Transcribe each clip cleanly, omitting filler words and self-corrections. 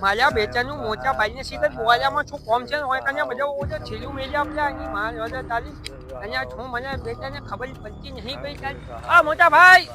મારા બેચાનું મોચા ભાઈને સીધા બોલામાં છું કોમ છે હોય કને બધા ઓજો છેલું મેલ્યા આપલા ની માર ઓજો તાલી અહીંયા છું મને બેચાને ખબર પડતી નહીં પઈ તાલી આ મોટા ભાઈ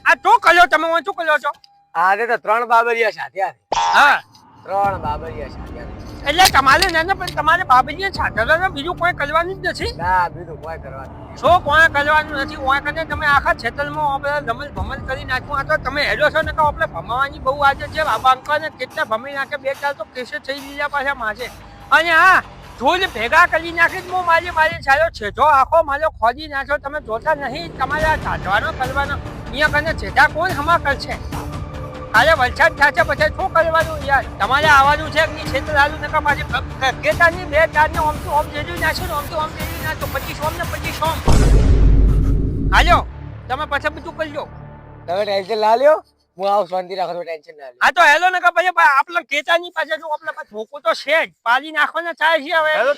આ તો કલ્યો તમે હું શું કલ્યો છો આ તો 3 બાબરિયા સાધ્યા હા 3 બાબરિયા સાધ્યા એટલે તમારે નાના પણ તમારે બાબરિયા સાધ્યા બીજું કોઈ કરવાનું જ નથી ના બીજું કોઈ કરવાનું શું કોઈ કરવાનું નથી ઓય કને તમે આખા છેતલમાં આપણે ધમલ ભમલ કરી નાખ્યું આ તો તમે હેડો છો ને કે આપણે ભમાવાની બહુ આજે છે બાબા અંકલને કેટલા ભમી નાખે બે ચાર તો કેસે થઈ લીધા પાછા માસે અને હા ધૂળ ભેગા કરી નાખી હું મારી સારો છેજો આખો મારો ખોદી નાખ્યો તમે જોતા નહીં તમારે સાધવાનો કરવાનો અહીંયા કને છેડા કોણ હમા કરશે અરે વલસાડ થશે પછી શું કરવાનું યાર તમારે આવવાનું છે કે ક્ષેત્ર આલુ નકા પાછી કેતાની બે ચારને ઓમ તો ઓમ જેજુ નાખો ને ઓમ તો ઓમ જેજુ નાખો 25 ઓમ ને 25 ઓમ હાલો તમે પછી બધું કરજો તમે ટેન્શન ના લ્યો હું આવ શાંતિ રાખો તો ટેન્શન ના લ્યો હા તો હેલો નકા પછી આપણે કેતાની પાસે જો આપણે પાછ ધોકો તો છે જ પાલી નાખવાના ચાય છે હવે હેલો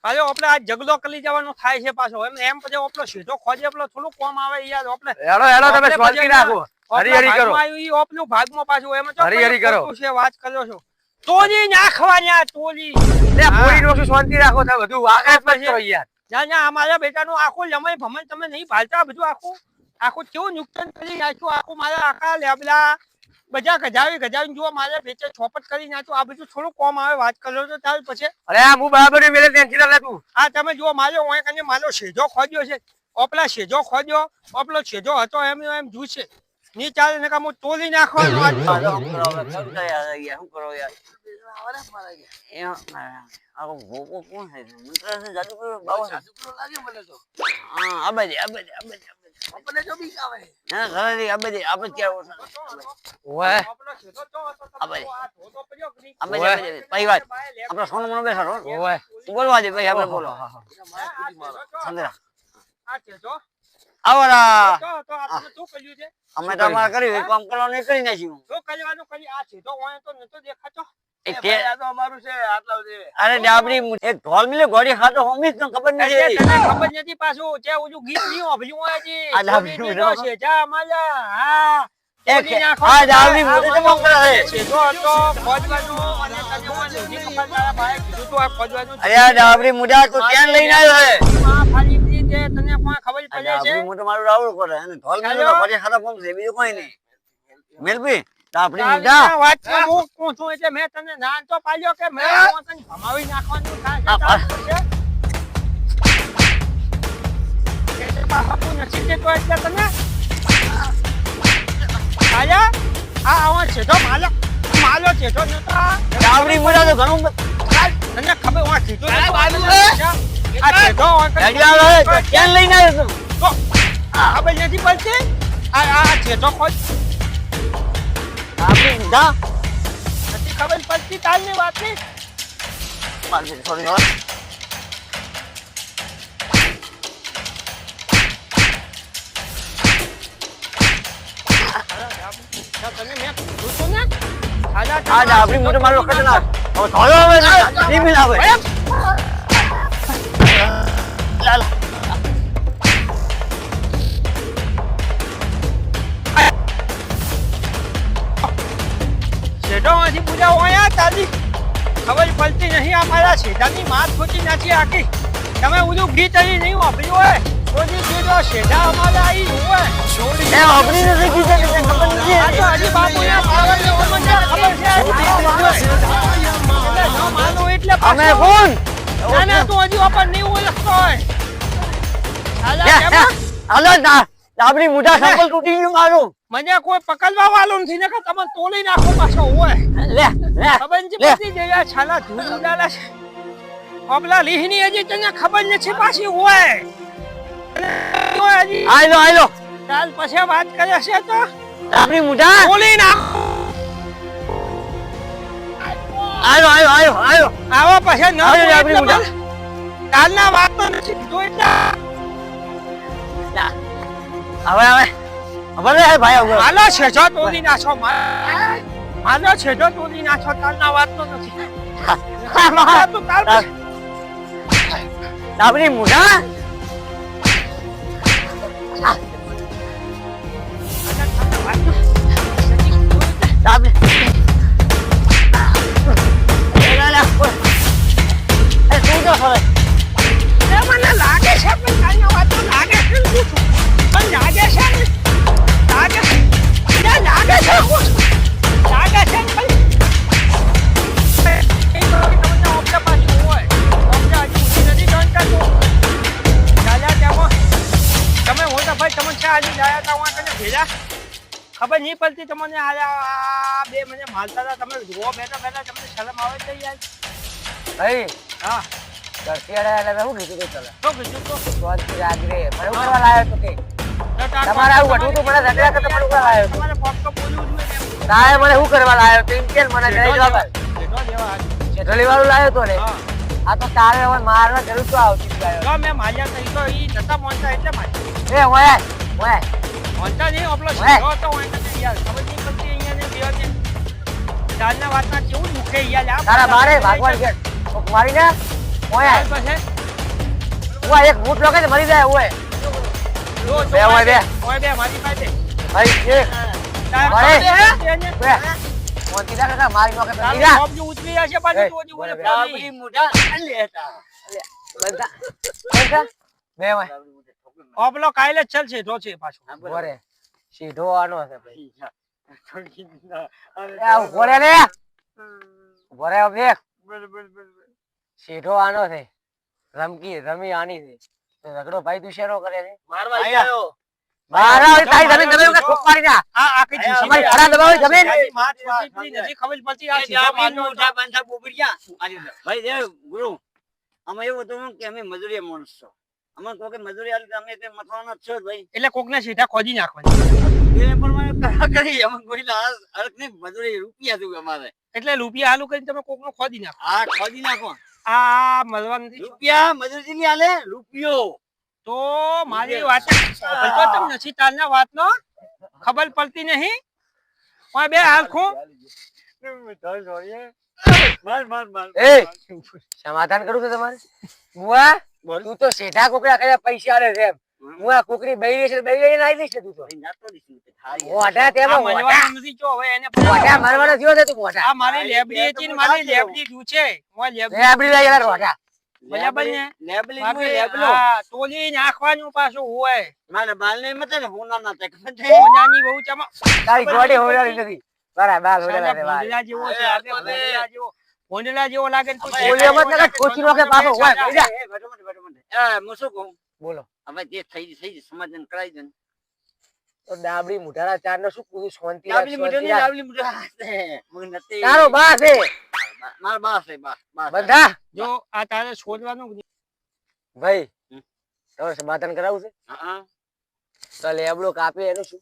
હાલો આપણે આ જગલો કરી જવાનો થાય છે પાછો એમ પછી આપણો સીધો ખોજે આપણો થોડું કોમ આવે યાર આપણે હેલો તમે શાંતિ રાખો હરી હરી કરો ઈ ઓપનું ભાગમાં પાછું એમ તો હરી હરી કરો છે વાત કર્યો છો તોલી નાખવાના તોલી લે પૂરી નો શાંતિ રાખો તમે બધું આગળ પર કરો યાર ના અમારા બેટાનું આખું લમય ભમણ તમે નહીં ભાલતા બધું આખું કેવું નુકસાન કરી નાખ્યું આખું મારા આખા લેબલા બધા ગજાવી જો મારા બેચે ચોપટ કરી નાખ્યું આ બધું થોડું કોમ આવે વાત કરો તો ચાલ પછી અરે હું બરાબર મેલે ટેન્શન લે તું આ તમે જો મારો ઓય કને મારો શેજો ખોદ્યો છે ઓપલા શેજો ખોદ્યો ઓપલો શેજો હતો એમ જૂસે ની ચાલે ને કામ તોલી નાખવાનો શું કરો યાર આવો ભોકો કોણ છે મંત્ર છે જાદુ કરો બાવા જાદુ કરો લાગે મને તો હા અબે આપણે જો બી આવે ના ઘરે અબે આપણે ક્યાં ઓય અબે ભાઈ વાત આપણો સોનો મનો બેસાડો ઓય બોલવા દે ભાઈ આપણે બોલો સમજરા આ છે જો આવરા તો આપણે શું કર્યું છે અમે તો અમાર કરી કામ કરવાનું કરી નાખ્યું શું કરવાનું કરી આ છે તો ઓય તો નતો દેખાતો અરે ડાબરી એક ઢોલ મિલે ગોળી ખાતો હોમી તો ખબર નથી ખબર નથી પાછું તે ઓલું ગીત ની ઓભળ્યું હોય જી આ ડાબરી છે જા માલા હા આ ડાબરી મોટે તો કામ કરે છે તો ખોજવાનું અને તને ઓલું ની ખબર તારા ભાઈ કીધું તો આ ખોજવાનું અરે આ ડાબરી મુડા તો ક્યાં લઈને આવ્યો છે આ ખાલી ફ્રી છે તને કોઈ ખબર પડે છે ડાબરી મોટો મારું રાવળ કરે અને ઢોલ મિલે ગોળી ખાતો હોમ છે બીજું કોઈ નહીં મેલભી આપણી મુડા વાતમાં હું કોણ છું એટલે મેં તને નાન તો પાડ્યો કે મેં તને ભમાવી નાખવાનું થાય છે બાપુ નથી દેતો એટલે તને આયા આ આવો છે તો માલો છે તો નતા ડાબરી મુડા તો ઘણું તને ખબર હોય કીધું આ છે તો ગાડી ક્યાં લઈને આવ્યો તો આ બે નથી પડતી આ છે તો કોઈ આપણી મુડા નથી ખબર પડતી તાલની વાત ની મારી સોરી તને મેં કીધું તો ને આ ડાબરી મોટો મારો ખતરનાક હવે ધોલો હવે નહીં મિલાવે લાલ શેઠોમાંથી પૂજા હોય તાજી ખબર પડતી નહીં અમારા શેઠાની માત ખોટી નાખી આખી તમે ઓલું ગીત અહીં નહીં વાપર્યું હોય કોઈ કીધો શેઠા અમારા આવી હોય એ આપણી નથી કીધું કે ખબર નથી આ તો હજી બાપુના પાવરને ઓમને ખબર છે એટલે ન માનો એટલે અમે કોણ ના તું હજી ઓપન નહીં ઓળખતો હોય હાલો ડાબરી મુઠા સંપલ તૂટી ગયું મારું મને કોઈ પકડવા વાળું નથી ને કે તમે તોડી નાખો પાછો હોય લે ખબર નથી પડતી જેવા છાલા ધૂળ ઉડાલા છે ઓબલા લીહની હજી તને ખબર નથી પાછી હોય આયલો ચાલ પછી વાત કરે છે તો ડાબરી મુઠા તોડી નાખો આયો આવો પછી ન આયો ડાબરી મુઠા કાલના વાત તો નથી કીધું હવે ભલે ભાઈ હાલો છેજો તોડી નાખો હાલો છેજો તોડી નાખો કાલના વાત તો નથી ડાબરી મુઠા વાત ખબર નહીં પડતી તમને આ બે મને માલતા હતા તમે જુઓ બેઠા બેઠા તમને શરમ આવે છે યાર ભાઈ હા દર્શિયાળા એટલે મેં શું કીધું તું ચાલે શું કીધું તો સ્વાદથી રાગરે મને શું કરવા લાવ્યો તો કે તો તાર તમારે આવું વટવું તું મને ઝઘડા કરતા મને કરવા લાવ્યો તમારે કોક તો બોલવું જોઈએ ને. તારે મને શું કરવા લાવ્યો તો એમ કે મને જરા જવાબ આપ. જેટલો દેવા હાલ. શેઠોલી વાળું લાવ્યો તો ને હા આ તો તારે હવે મારવા જરૂર તો આવતી લાવ્યો જો મેં માલ્યા તઈ તો ઈ નતા મોનતા એટલે મારી એ ઓય ઓય મોનતા નહીં આપણો ઓય. સીધો તો હોય ને યાર ખબર નહીં પડતી અહીંયા ને બેવાને ચાલના વાતના કેવું દુખે યાર આ તારા બારે ભાગવાન કે કોક મારી ને ઓય ચાલ પછી ઓય એક મૂઠ લોકે મરી જાય ઓય જો બે હોય બે. ઓય બે મારી પાસે ભાઈ એક તાર ઓય. પાસે બે મોતી ના કાકા મારી નોકે તારું મરી જા બાપ જો ઉતરી જશે પાછું એ, તો હજી ઓલે બરાબર. પાણી. બંધા બંધા બે ઓય ઓપલો કાલે જ ચાલશે તો છે પાછું બોરે સીધો આનો છે ભાઈ એ આવ બોરે ને બોરે દેખ સીધો આનો છે રમી આની છે તો ઝઘડો ભાઈ તું શેનો કરે છે મારા ઓય તારી જમીન જમીન કે ઠોક મારી ના આ આખી જીસી અમારી ખરા દબાવી જમીન માત પીપળી નથી ખબર પડતી આ સીધો મારનો ભાઈ જે ગુરુ અમે એવું હતું કે અમે મજૂરી માણસ છો અમે કહો કે મજૂરી આલી તો અમે તે મથવાના જ છો જ ભાઈ એટલે કોકને સીધા ખોદી નાખવાની એ પ્રમાણે કરા કરી અમે કોઈ અર્થ ની મજૂરી રૂપિયા દઉં અમારે એટલે રૂપિયા હાલું કરીને તમે કોકનો ખોદી નાખો હા ખોદી નાખો આ મળવા નથી રૂપિયા મજૂરી ની આલે રૂપિયો તો મારી વાત તો તમને નથી તારના વાતનો ખબર પડતી નહીં ઓય બે હાલ ખું એ સમાધાન કરું છે તમારે મુઆ તું તો સેઠા કોકરા કર્યા પૈસા આલે છે એમ મુઆ કોકરી બૈરી છે બૈરી નાઈ દઈશ તું તો મોઢા તેમાં આ મળવાનું નથી જો હવે એને મોઢા મારવાનો થયો છે તું મોઢા આ મારી લેબડી હતી ને મારી લેબડી દુ છે ઓય લેબડી આપડી લઈ ગયેલા મોઢા બરાબર ને લેબલી બાકી લેબલો હા તોલી નાખવાનું પાછું હોય મારે બાલ ને મતે ને હોના ના તે મોજાની બહુ ચમક તારી ગોડી હોડાડી નથી બરાબર બાલ હોડાડી દે બાલ ભોંડલા જેવો છે આપણે ભોંડલા જેવો ભોંડલા જેવો લાગે ને તો બોલ્યો મત નકર ખોચી નોખે પાછો હોય ભાઈ જા. હું શું કહું બોલો હવે જે થઈ સમાધાન કરાવી દે તો ડાબડી મુઢારા ચાર નો શું પૂરું શાંતિ રાખ, ડાબલી મુઠો શાંતિ ને રાખ. ડાબલી મુઠો મગ નથી તારો બા છે મારા બા છે બા બધા જો આ તારે છોડવાનું ભાઈ હમ. તમારે સમાધાન કરાવવું છે હા તો લેબડો કાપે એનું શું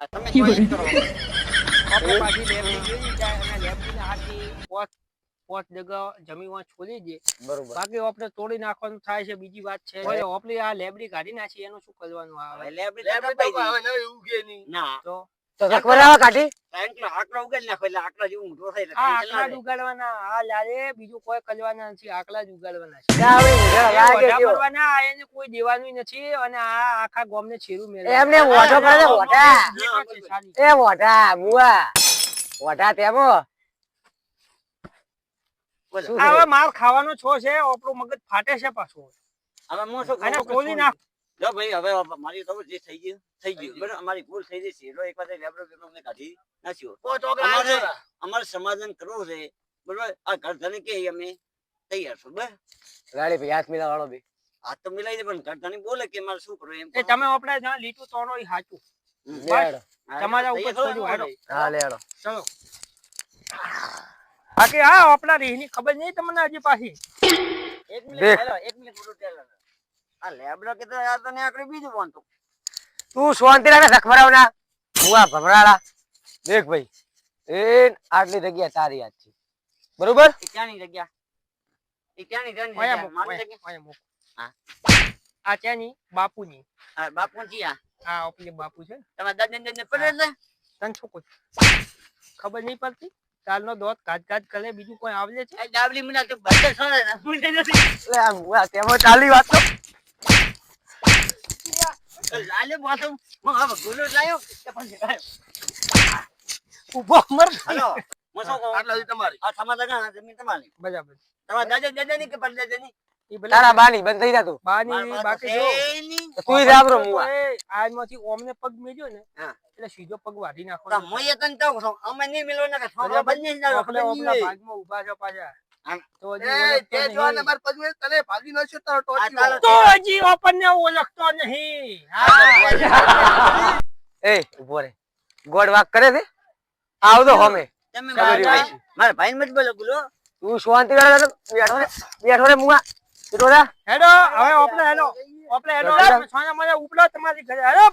આ તમે કોઈ કરો આપણે પાછી લેબડી જોઈ જાય અને લેબડીના હાથથી પોત જગા જમીનમાં છોડી દે બરોબર બાકી આપણે તોડી નાખવાનું થાય છે બીજી વાત છે હવે આપણે આ લેબડી કાઢી નાખી એનું શું કરવાનું આવે લેબલી ના તો તો રખવરાવા કાઢી આંકડા આંકડા ઉગાડી નાખો એટલે આંકડા જેવું મોટો થાય એટલે આ ટેન્શન આકલા ના જ ઉગાડવાના આ લારે બીજું કોઈ કરવાના નથી આકલા જ ઉગાડવાના છે ડાબડી મુઢારા એ લાગે વઢા જો પડવાના, આ એને કોઈ દેવાનું નથી અને આ આખા ગામને છેરું એમને મોઢો કરે છે, મોઢા. સાલી. એ મોઢા મુઆ મોઢા તેમો બોલો. શું આ હવે છે? માર ખાવાનો છો છે આપણું મગજ ફાટે છે પાછું હવે હું શું અને કહું કે તોડી નાખ જો ભાઈ હવે મારી તો જે થઈ ગયું બરાબર અમારી ભૂલ થઈ ગઈ છે એટલે એક વાર લેબડો બેબડો અમને કાઢી નાખ્યો અમારે સમાધાન કરવું છે બરાબર આ ઘરધાને કે અમે તૈયાર છો બરાબર ગાડી ભાઈ હાથ મિલા વાળો બી હાથ તો મિલાઈ દે પણ ઘરધાને બોલે કે મારે શું કરવું એમ એ તમે આપણે જ્યાં લીટું તોનો ઈ હાચું લેડો તમારા ઉપર તૈયાર છોડ્યું, હાલો. હા લેડો ચલો બાકી હા આપણા રીહની ખબર નહીં તમને હજી પાછી એક મિનિટ દેખ. હેલો, એક મિનિટ પૂરું ટેલર આ લેબડો કે તો આ તને આકડી બીજું વાંધો તું શાંતિ રાખે રખવરાવના મુઆ ભમરાળા દેખ ભાઈ એ આટલી જગ્યા તારી યાદ છે બરોબર એ ક્યાંની જગ્યા એ ક્યાંની ઓયા જગ્યા મૂક, મારી ઓયા, જગ્યા ઓયા મૂક. હા. આ ત્યાંની બાપુની આ બાપુ જીયા આ આપણી બાપુ છે તમારા દાદા ને પડે એટલે તને શું કહું? ખબર નહીં પડતી કાલનો દોત કાજ કરે બીજું કોઈ આવલે છે આ ડાબલી મને તો બધે સોને ને મને નથી એટલે આ મુઆ તેમાં ચાલી વાત તો લાલે બાતો હું હવે ગુલો લાયો કે પછી લાયો ઉભો મર હાલો હું શું કહું આટલા તમારી આ તમારા દાદા જમીન તમારી બરાબર તમારા દાદા ની કે પર દાદાની ઈ ભલે તારા બાની બંધ થઈ જા તું બાની બાકી જો એની તો તું જાબરો મુઆ આજમાંથી ઓમને પગ મેલ્યો ને હા. એટલે સીધો પગ વાઢી તો નાખવાનો મોયે તને તો કહું અમે નહીં મિલવો ને કે થોડો બરાબર. બંને જ ના ઓપલે ઓપલા ભાગમાં ઊભા છે પાછા આમ. તો હજી એ ઓળખતો તે નહીં. જો ને માર પગમે તને ભાગી નસ્યો તારો આ ટોચી તારો તો હજી ઓપનને ઓળખતો નહીં હા એ ઉભો રે ગોળ વાક કરે છે આવતો હમે તમે ખબર મારા મારા ભાઈ મત બોલો બોલો તું શાંતિ કરે બેઠો રે મુઆ બેઠો રે હેડો હવે ઓપલે હેડો ઓપલે હેડો સોના મને ઉપલો તમારી ઘરે હેડો